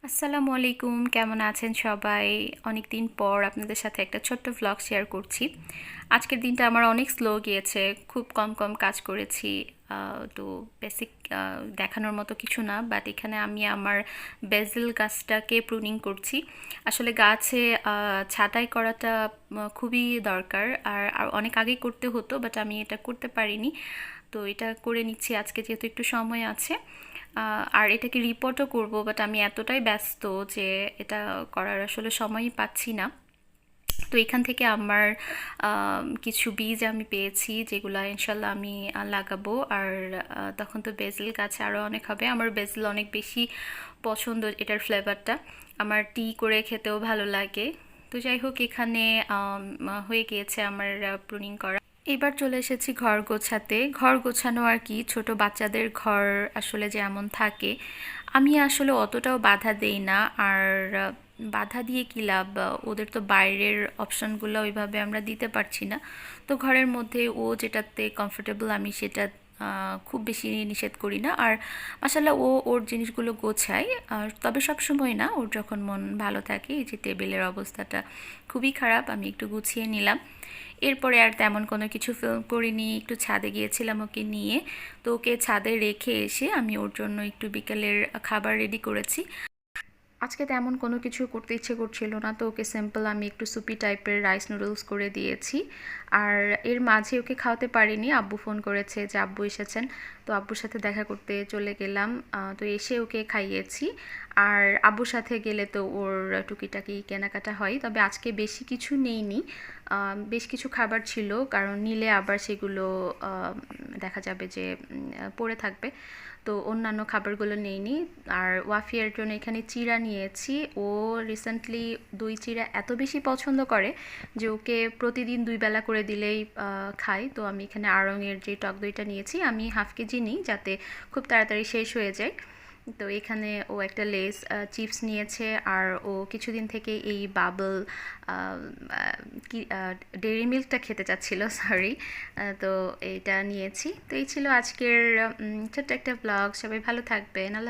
আসসালামু আলাইকুম, কেমন আছেন সবাই? অনেক দিন পর আপনাদের সাথে একটা ছোট্ট ভ্লগ শেয়ার করছি। আজকের দিনটা আমার অনেক স্লো গিয়েছে, খুব কম কম কাজ করেছি। তো বেসিক দেখানোর মতো কিছু না, বাট এখানে আমি আমার বেসিল গাছটাকে প্রুনিং করছি। আসলে গাছে ছাঁটাই করাটা খুবই দরকার, আর অনেক আগেই করতে হতো, বাট আমি এটা করতে পারিনি। তো এটা করে নিচ্ছি আজকে, যেহেতু একটু সময় আছে। আর এটাকে রিপোর্টও করব, বাট আমি এতটাই ব্যস্ত যে এটা করার আসলে সময়ই পাচ্ছি না। তো এখান থেকে আমার কিছু বীজ আমি পেয়েছি, যেগুলো ইনশাল্লাহ আমি লাগাবো। আর তখন তো বেসিল গাছে আরও অনেক হবে। আমার বেসিল অনেক বেশি পছন্দ, এটার ফ্লেভারটা আমার টি করে খেতেও ভালো লাগে। তো যাই হোক, এখানে হয়ে গিয়েছে আমার প্রুনিং করা। এবার চলে এসেছি ঘর গোছাতে। ঘর গোছানো আর কি, ছোট বাচ্চাদের ঘর আসলে যেমন থাকে, আমি আসলে অতটাও বাধা দেই না। আর বাধা দিয়ে কী লাভ? ওদের তো বাইরের অপশনগুলো ওইভাবে আমরা দিতে পারছি না। তো ঘরের মধ্যে ও যেটাতে কমফোর্টেবল, আমি সেটা খুব বেশি নিষেধ করি না। আর মাসাল্লাহ ও ওর জিনিসগুলো গোছায়। তবে সব সময় না, ওর যখন মন ভালো থাকে। এই যে টেবিলের অবস্থাটা খুবই খারাপ, আমি একটু গুছিয়ে নিলাম। এরপরে আর তেমন কোনো কিছু ফিল্ম করিনি, একটু ছাদে গিয়েছিলাম ওকে নিয়ে। তো ওকে ছাদে রেখে এসে আমি ওর জন্য একটু বিকেলের খাবার রেডি করেছি। আজকে তেমন কোনো কিছু করতে ইচ্ছে করছিল না, তো ওকে সিম্পল আমি একটু সুপি টাইপের রাইস নুডলস করে দিয়েছি। আর এর মাঝে ওকে খাওয়াতে পারিনি, আব্বু ফোন করেছে যে আব্বু এসেছেন। তো আব্বুর সাথে দেখা করতে চলে গেলাম। তো এসে ওকে খাইয়েছি। আর আব্বুর সাথে গেলে তো ওর টুকিটাকি কেনাকাটা হয়, তবে আজকে বেশি কিছু নেইনি। বেশ কিছু খাবার ছিল, কারণ নিলে আবার সেগুলো দেখা যাবে যে পড়ে থাকবে। তো অন্যান্য খাবারগুলো নেইনি। আর ওয়াফিয়ার জন্য এখানে চিড়া নিয়েছি। ও রিসেন্টলি দই চিড়া এত বেশি পছন্দ করে যে ওকে প্রতিদিন 2 বেলা করে দিলেই খায়। তো আমি এখানে আড়ংয়ের যে টক দইটা নিয়েছি, আমি হাফ কেজি নিই যাতে খুব তাড়াতাড়ি শেষ হয়ে যায়। তো এখানে ও একটা লেস চিপস নিয়েছে। আর ও কিছুদিন থেকে এই বাবল কি ডেইরি মিল্কটা খেতে চাচ্ছিল, সরি। তো এইটা নিয়েছি। তো এই ছিল আজকের ছোট্ট একটা ব্লগ। সবাই ভালো থাকবেন। আল্লাহ